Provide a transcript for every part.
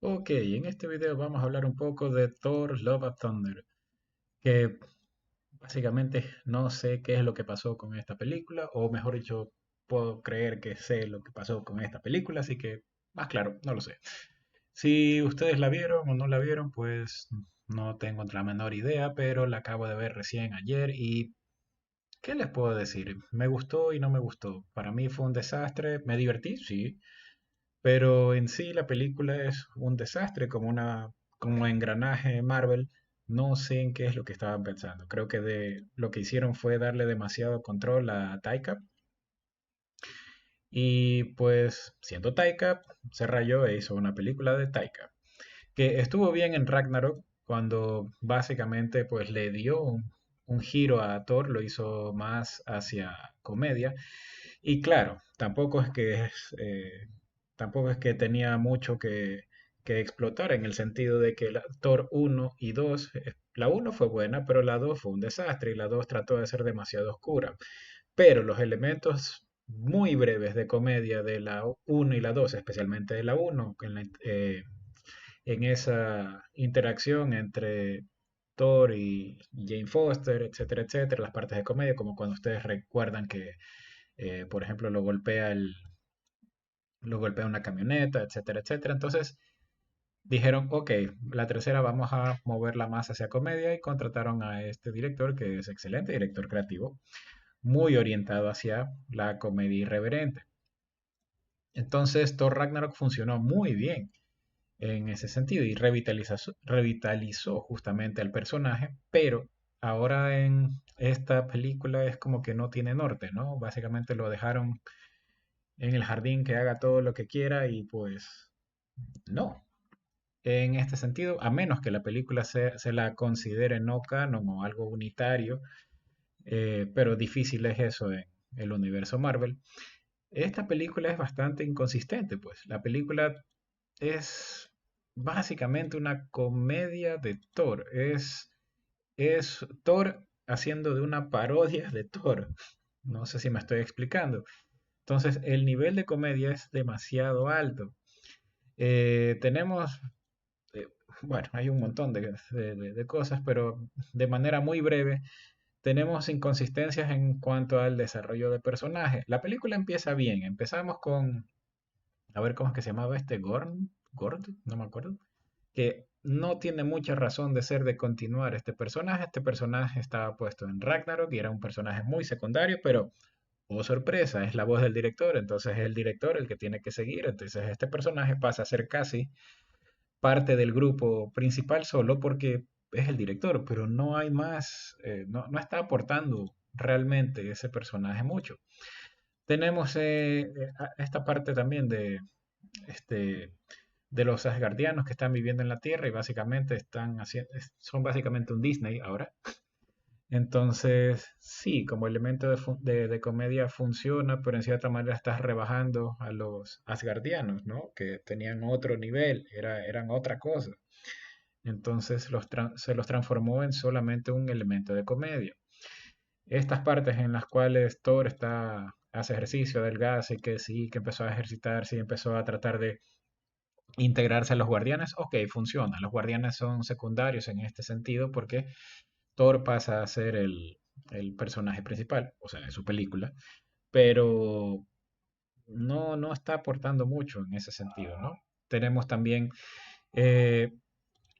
Ok, en este video vamos a hablar un poco de Thor Love and Thunder, que básicamente no sé qué es lo que pasó con esta película, o mejor dicho, puedo creer que sé lo que pasó con esta película, así que más claro, no lo sé. Si ustedes la vieron o no la vieron, pues no tengo la menor idea, pero la acabo de ver recién ayer y ¿qué les puedo decir? Me gustó y no me gustó. Para mí fue un desastre, me divertí, sí, pero en sí la película es un desastre, como engranaje Marvel. No sé en qué es lo que estaban pensando. Creo que lo que hicieron fue darle demasiado control a Taika. Y pues, siendo Taika, se rayó e hizo una película de Taika. Que estuvo bien en Ragnarok, cuando básicamente pues le dio un giro a Thor, lo hizo más hacia comedia. Y claro, tampoco es que tenía mucho que explotar en el sentido de que la Thor 1 y 2, la uno fue buena, pero la 2 fue un desastre y la 2 trató de ser demasiado oscura. Pero los elementos muy breves de comedia de la uno y la 2, especialmente de la uno, en esa interacción entre Thor y Jane Foster, etcétera, etcétera, las partes de comedia, como cuando ustedes recuerdan que por ejemplo, lo golpea una camioneta, etcétera, etcétera. Entonces dijeron, ok, la tercera vamos a moverla más hacia comedia y contrataron a este director que es excelente, director creativo, muy orientado hacia la comedia irreverente. Entonces Thor Ragnarok funcionó muy bien en ese sentido y revitalizó justamente al personaje, pero ahora en esta película es como que no tiene norte, ¿no? Básicamente lo dejaron en el jardín que haga todo lo que quiera y pues no. En este sentido, a menos que la película se la considere no canon o algo unitario, pero difícil es eso en el universo Marvel, esta película es bastante inconsistente, pues. La película es básicamente una comedia de Thor. Es Thor haciendo de una parodia de Thor. No sé si me estoy explicando. Entonces, el nivel de comedia es demasiado alto. Tenemos, eh, bueno, hay un montón de cosas, pero de manera muy breve, tenemos inconsistencias en cuanto al desarrollo de personajes. La película empieza bien, empezamos con, a ver cómo es que se llamaba este, Gord, no me acuerdo, que no tiene mucha razón de ser de continuar este personaje. Este personaje estaba puesto en Ragnarok y era un personaje muy secundario, pero oh sorpresa, es la voz del director, entonces es el director el que tiene que seguir, entonces este personaje pasa a ser casi parte del grupo principal solo porque es el director, pero no hay más, no está aportando realmente ese personaje mucho. Tenemos esta parte también este, de los asgardianos que están viviendo en la Tierra y básicamente son básicamente un Disney ahora. Entonces, sí, como elemento de comedia funciona, pero en cierta manera estás rebajando a los asgardianos, ¿no? Que tenían otro nivel, eran otra cosa. Entonces se los transformó en solamente un elemento de comedia. Estas partes en las cuales Thor hace ejercicio, adelgaza y que sí, que empezó a ejercitarse y empezó a tratar de integrarse a los guardianes, ok, funciona. Los guardianes son secundarios en este sentido porque Thor pasa a ser el personaje principal, o sea, de su película, pero no está aportando mucho en ese sentido, ¿no? Tenemos también eh,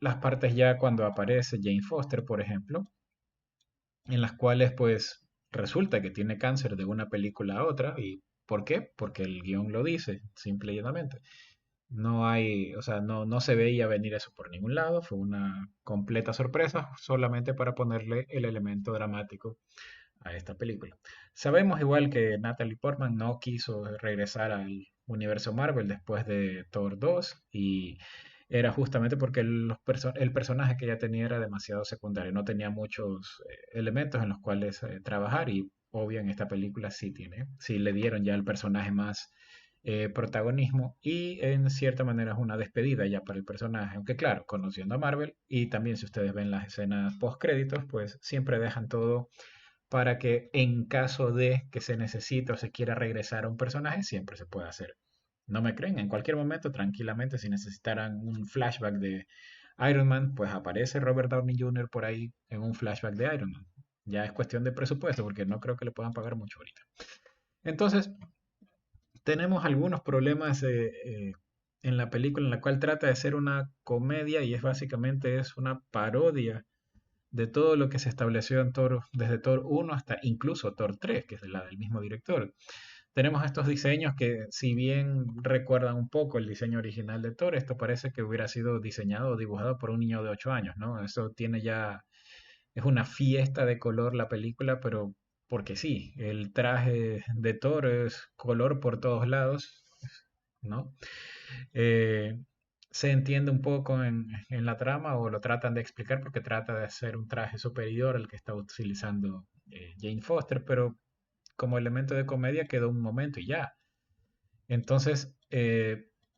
las partes ya cuando aparece Jane Foster, por ejemplo, en las cuales pues resulta que tiene cáncer de una película a otra. ¿Y por qué? Porque el guión lo dice, simple y llanamente. No hay, o sea, no se veía venir eso por ningún lado, fue una completa sorpresa, solamente para ponerle el elemento dramático a esta película. Sabemos igual que Natalie Portman no quiso regresar al universo Marvel después de Thor 2 y era justamente porque el personaje que ella tenía era demasiado secundario, no tenía muchos elementos en los cuales trabajar y obvio en esta película sí le dieron ya al personaje más protagonismo y en cierta manera es una despedida ya para el personaje, aunque claro, conociendo a Marvel y también si ustedes ven las escenas post créditos, pues siempre dejan todo para que en caso de que se necesite o se quiera regresar a un personaje, siempre se puede hacer. ¿No me creen? En cualquier momento, tranquilamente, si necesitaran un flashback de Iron Man, pues aparece Robert Downey Jr. por ahí en un flashback de Iron Man. Ya es cuestión de presupuesto, porque no creo que le puedan pagar mucho ahorita. Entonces, tenemos algunos problemas en la película en la cual trata de ser una comedia y es básicamente es una parodia de todo lo que se estableció en Thor, desde Thor 1 hasta incluso Thor 3, que es la del mismo director. Tenemos estos diseños que, si bien recuerdan un poco el diseño original de Thor, esto parece que hubiera sido diseñado o dibujado por un niño de 8 años, ¿no? Eso tiene ya, es una fiesta de color la película, pero porque sí, el traje de Thor es color por todos lados, ¿no? Eh, Se entiende un poco en la trama o lo tratan de explicar porque trata de hacer un traje superior al que está utilizando Jane Foster, pero como elemento de comedia quedó un momento y ya. Entonces,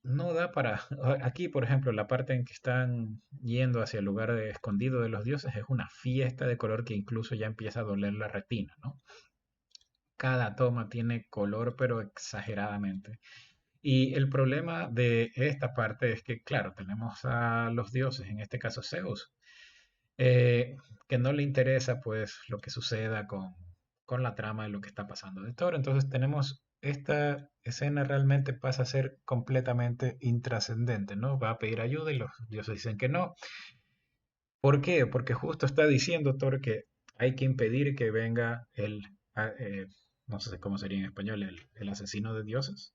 no da para... Aquí, por ejemplo, la parte en que están yendo hacia el lugar escondido de los dioses es una fiesta de color que incluso ya empieza a doler la retina, ¿no? Cada toma tiene color, pero exageradamente. Y el problema de esta parte es que, claro, tenemos a los dioses, en este caso Zeus, eh, que no le interesa pues lo que suceda con la trama de lo que está pasando de Thor. Entonces tenemos esta escena realmente pasa a ser completamente intrascendente, ¿no? Va a pedir ayuda y los dioses dicen que no. ¿Por qué? Porque justo está diciendo Thor que hay que impedir que venga a- eh, no sé cómo sería en español, el asesino de dioses,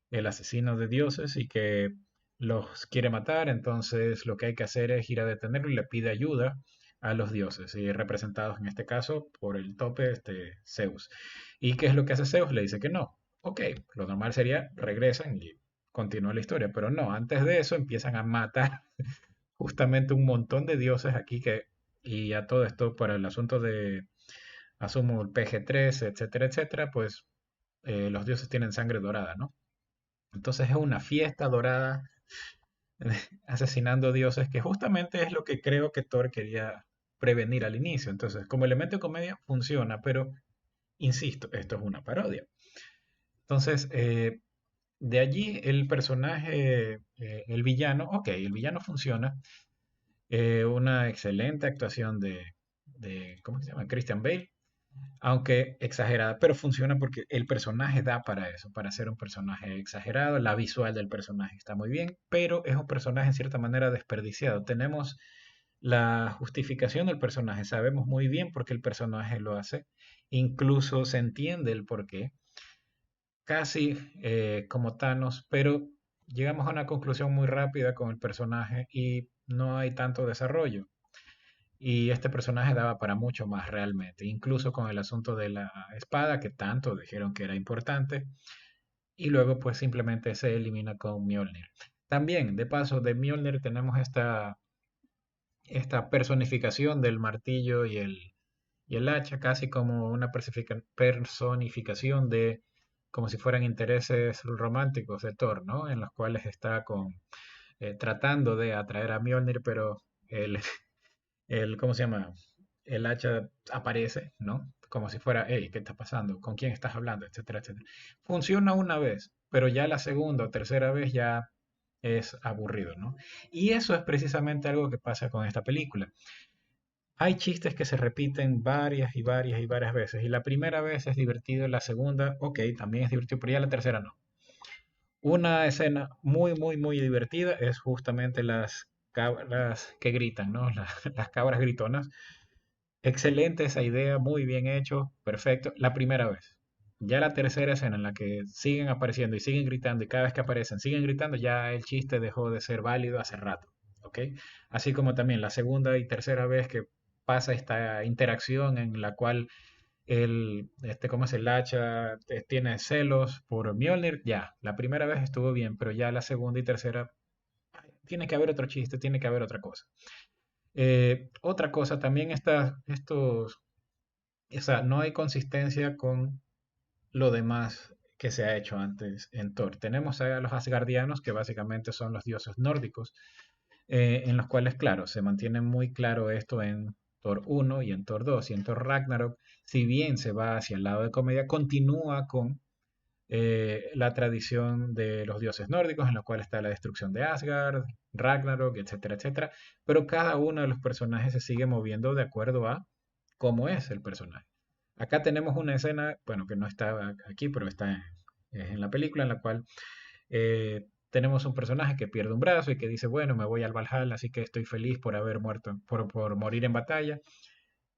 el asesino de dioses y que los quiere matar, entonces lo que hay que hacer es ir a detenerlo y le pide ayuda a los dioses, y representados en este caso por el tope Zeus. ¿Y qué es lo que hace Zeus? Le dice que no. Ok, lo normal sería regresan y continúa la historia, pero no, antes de eso empiezan a matar justamente un montón de dioses aquí que, y a todo esto para el asunto de, asumo el PG-13, etcétera, etcétera, pues los dioses tienen sangre dorada, ¿no? Entonces es una fiesta dorada asesinando dioses, que justamente es lo que creo que Thor quería prevenir al inicio. Entonces, como elemento de comedia funciona, pero insisto, esto es una parodia. Entonces, de allí el personaje, el villano, ok, el villano funciona. Una excelente actuación ¿cómo se llama? Christian Bale, aunque exagerada, pero funciona porque el personaje da para eso, para ser un personaje exagerado. La visual del personaje está muy bien, pero es un personaje en cierta manera desperdiciado. Tenemos la justificación del personaje, sabemos muy bien por qué el personaje lo hace, incluso se entiende el por qué, casi como Thanos, pero llegamos a una conclusión muy rápida con el personaje y no hay tanto desarrollo. Y este personaje daba para mucho más realmente, incluso con el asunto de la espada, que tanto dijeron que era importante, y luego pues simplemente se elimina con Mjolnir. También, de paso, de Mjolnir tenemos esta personificación del martillo y el hacha, casi como una personificación de, como si fueran intereses románticos de Thor, ¿no? En los cuales está tratando de atraer a Mjolnir, pero el, ¿cómo se llama? El hacha aparece, ¿no? Como si fuera, hey, ¿qué está pasando? ¿Con quién estás hablando? Etcétera, etcétera. Funciona una vez, pero ya la segunda o tercera vez ya es aburrido, ¿no? Y eso es precisamente algo que pasa con esta película. Hay chistes que se repiten varias y varias y varias veces, y la primera vez es divertido, la segunda, ok, también es divertido, pero ya la tercera no. Una escena muy, muy, muy divertida es justamente las cabras que gritan, ¿no? Las cabras gritonas. Excelente esa idea, muy bien hecho, perfecto. La primera vez. Ya la tercera escena en la que siguen apareciendo y siguen gritando y cada vez que aparecen siguen gritando, ya el chiste dejó de ser válido hace rato, ¿ok? Así como también la segunda y tercera vez que pasa esta interacción en la cual ¿cómo es el hacha? Tiene celos por Mjolnir, ya. La primera vez estuvo bien, pero ya la segunda y tercera tiene que haber otro chiste, tiene que haber otra cosa. Otra cosa, también o sea, no hay consistencia con lo demás que se ha hecho antes en Thor. Tenemos a los asgardianos, que básicamente son los dioses nórdicos, en los cuales, claro, se mantiene muy claro esto en Thor 1 y en Thor 2 y en Thor Ragnarok, si bien se va hacia el lado de comedia, continúa con la tradición de los dioses nórdicos, en la cual está la destrucción de Asgard, Ragnarok, etcétera, etcétera. Pero cada uno de los personajes se sigue moviendo de acuerdo a cómo es el personaje. Acá tenemos una escena, bueno, que no está aquí, pero está en la película, en la cual tenemos un personaje que pierde un brazo y que dice, bueno, me voy al Valhalla, así que estoy feliz por haber muerto, por morir en batalla.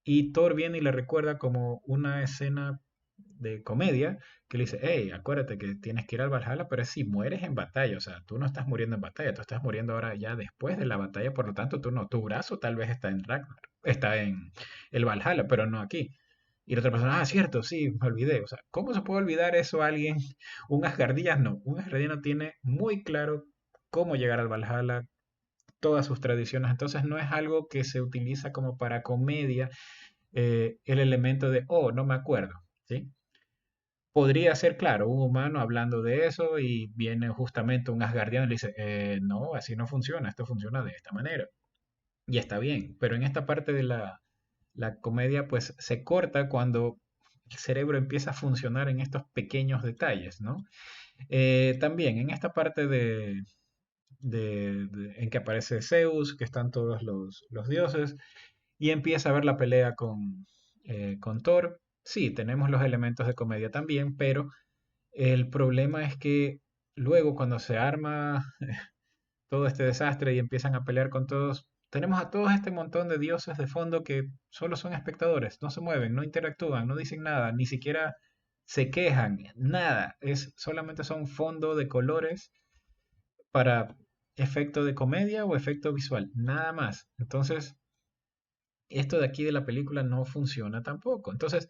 Y Thor viene y le recuerda como una escena de comedia que le dice, hey, acuérdate que tienes que ir al Valhalla, pero es si mueres en batalla, o sea, tú no estás muriendo en batalla, tú estás muriendo ahora ya después de la batalla, por lo tanto tú no, tu brazo tal vez está en Ragnar, está en el Valhalla, pero no aquí. Y la otra persona, ah, cierto, sí, me olvidé. O sea, ¿cómo se puede olvidar eso a alguien? Un asgardiano no. Un asgardiano tiene muy claro cómo llegar al Valhalla, todas sus tradiciones. Entonces no es algo que se utiliza como para comedia, el elemento de, oh, no me acuerdo, ¿sí? Podría ser, claro, un humano hablando de eso y viene justamente un asgardiano y le dice, no, así no funciona, esto funciona de esta manera. Y está bien, pero en esta parte de la comedia pues se corta cuando el cerebro empieza a funcionar en estos pequeños detalles, ¿no? También en esta parte en que aparece Zeus, que están todos los dioses, y empieza a ver la pelea con Thor. Sí, tenemos los elementos de comedia también, pero el problema es que luego cuando se arma todo este desastre y empiezan a pelear con todos, tenemos a todo este montón de dioses de fondo que solo son espectadores, no se mueven, no interactúan, no dicen nada, ni siquiera se quejan, nada, es solamente son fondo de colores para efecto de comedia o efecto visual, nada más. Entonces, esto de aquí de la película no funciona tampoco. Entonces,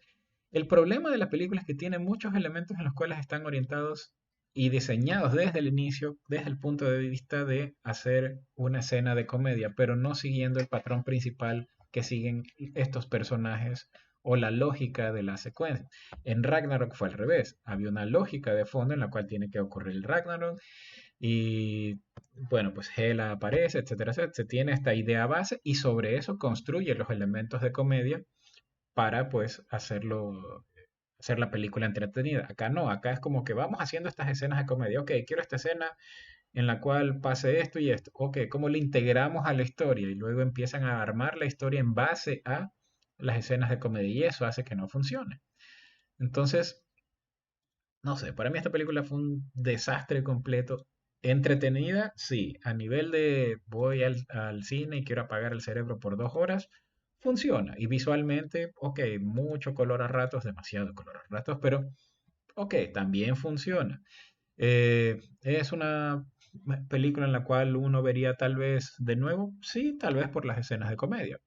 el problema de la película es que tiene muchos elementos en los cuales están orientados y diseñados desde el inicio, desde el punto de vista de hacer una escena de comedia, pero no siguiendo el patrón principal que siguen estos personajes o la lógica de la secuencia. En Ragnarok fue al revés, había una lógica de fondo en la cual tiene que ocurrir el Ragnarok y bueno, pues Hela aparece, etcétera, etcétera. Se tiene esta idea base y sobre eso construye los elementos de comedia para pues hacer la película entretenida. Acá no, acá es como que vamos haciendo estas escenas de comedia. Ok, quiero esta escena en la cual pase esto y esto. Ok, ¿cómo le integramos a la historia? Y luego empiezan a armar la historia en base a las escenas de comedia y eso hace que no funcione. Entonces, no sé, para mí esta película fue un desastre completo. Entretenida, sí. A nivel de voy al cine y quiero apagar el cerebro por 2 horas, funciona. Y visualmente, ok, mucho color a ratos, demasiado color a ratos, pero ok, también funciona. ¿Es una película en la cual uno vería tal vez de nuevo? Sí, tal vez por las escenas de comedia,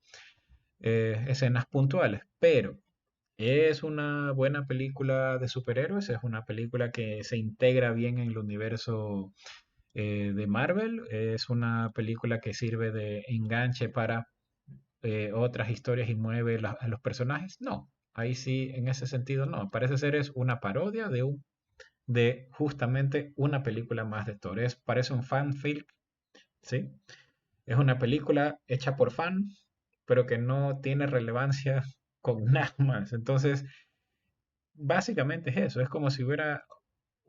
escenas puntuales, pero es una buena película de superhéroes, es una película que se integra bien en el universo de Marvel, es una película que sirve de enganche para otras historias y mueve a los personajes. No, ahí sí, en ese sentido no. Parece ser es una parodia de justamente una película más de Thor. Parece un fanfic, ¿sí? Es una película hecha por fans, pero que no tiene relevancia con nada más. Entonces, básicamente es eso, es como si hubiera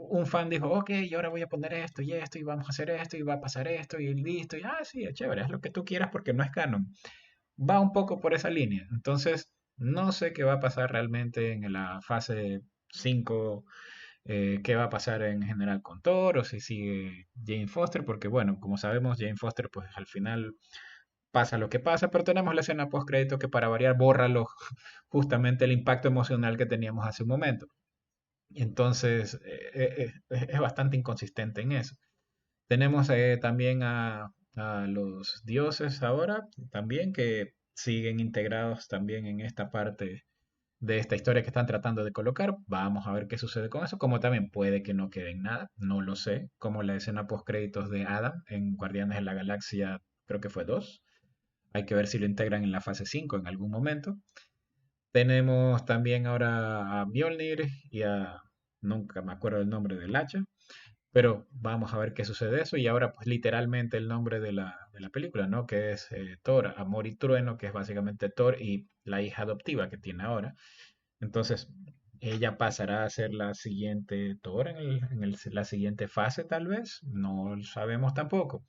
un fan dijo, ok, yo ahora voy a poner esto y vamos a hacer esto y va a pasar esto y listo, y sí, es chévere, es lo que tú quieras porque no es canon. Va un poco por esa línea. Entonces, no sé qué va a pasar realmente en la fase 5, qué va a pasar en general con Thor o si sigue Jane Foster, porque bueno, como sabemos, Jane Foster pues al final pasa lo que pasa, pero tenemos la escena post crédito que para variar borra justamente el impacto emocional que teníamos hace un momento. Entonces, es bastante inconsistente en eso. Tenemos también a los dioses ahora, también que siguen integrados también en esta parte de esta historia que están tratando de colocar. Vamos a ver qué sucede con eso, como también puede que no quede en nada, no lo sé, como la escena post créditos de Adam en Guardianes de la Galaxia, creo que fue 2. Hay que ver si lo integran en la fase 5 en algún momento. Tenemos también ahora a Mjolnir y nunca me acuerdo el nombre del hacha, pero vamos a ver qué sucede eso. Y ahora, pues literalmente el nombre de la película, ¿no? Que es Thor, Amor y Trueno, que es básicamente Thor y la hija adoptiva que tiene ahora. Entonces, Ella pasará a ser la siguiente Thor la siguiente fase, tal vez. No lo sabemos tampoco.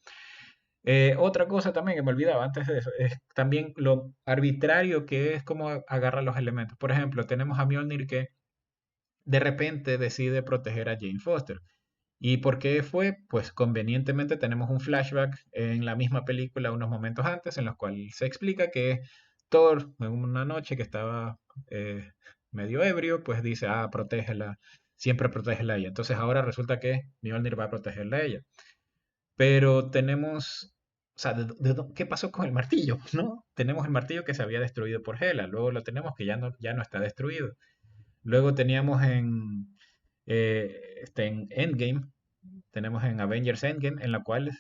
Otra cosa también que me olvidaba antes de eso es también lo arbitrario que es cómo agarrar los elementos. Por ejemplo, tenemos a Mjolnir que de repente decide proteger a Jane Foster. ¿Y por qué fue? Pues convenientemente tenemos un flashback en la misma película unos momentos antes en los cuales se explica que Thor en una noche que estaba eh, medio ebrio, pues dice, ah, protégela, siempre protégela a ella. Entonces ahora resulta que Mjolnir va a protegerla a ella. Pero tenemos, o sea, ¿qué pasó con el martillo? ¿No? Tenemos el martillo que se había destruido por Hela, luego lo tenemos que ya no está destruido. Luego teníamos en Endgame, tenemos en Avengers Endgame, en la cual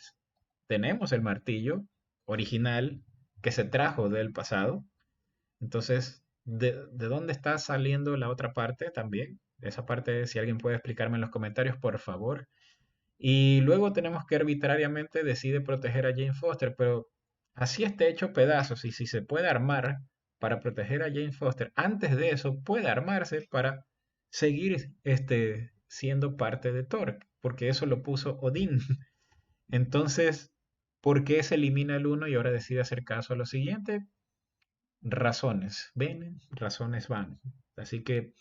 tenemos el martillo original que se trajo del pasado. Entonces, ¿de dónde está saliendo la otra parte también? Esa parte, si alguien puede explicarme en los comentarios, por favor. Y luego tenemos que arbitrariamente decide proteger a Jane Foster, pero así esté hecho pedazos y si se puede armar para proteger a Jane Foster, antes de eso puede armarse para seguir siendo parte de Thor, porque eso lo puso Odín. Entonces, ¿por qué se elimina el uno y ahora decide hacer caso a lo siguiente? Razones, ¿ven? Razones van. Así que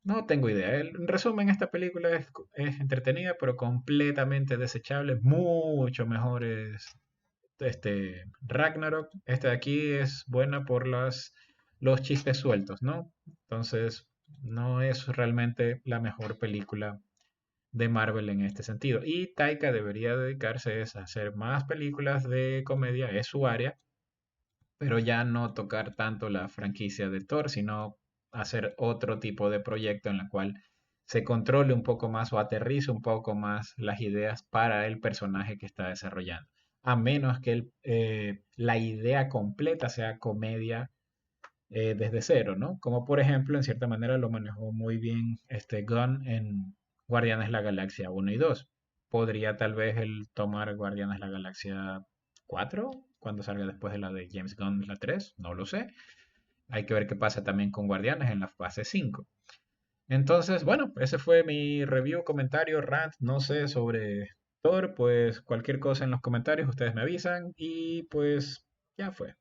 no tengo idea. En resumen, esta película es entretenida, pero completamente desechable. Mucho mejor es Ragnarok. Este de aquí es buena por los chistes sueltos, ¿no? Entonces, no es realmente la mejor película de Marvel en este sentido. Y Taika debería dedicarse a hacer más películas de comedia, es su área, pero ya no tocar tanto la franquicia de Thor, sino hacer otro tipo de proyecto en la cual se controle un poco más o aterrice un poco más las ideas para el personaje que está desarrollando. A menos que la idea completa sea comedia desde cero, ¿no? Como por ejemplo, en cierta manera lo manejó muy bien este Gunn en Guardianes de la Galaxia 1 y 2. Podría tal vez el tomar Guardianes de la Galaxia 4 cuando salga después de la de James Gunn, la 3, no lo sé. Hay que ver qué pasa también con Guardianes en la fase 5. Entonces, bueno, ese fue mi review, comentario, rant, no sé, sobre Thor. Pues cualquier cosa en los comentarios ustedes me avisan y pues ya fue.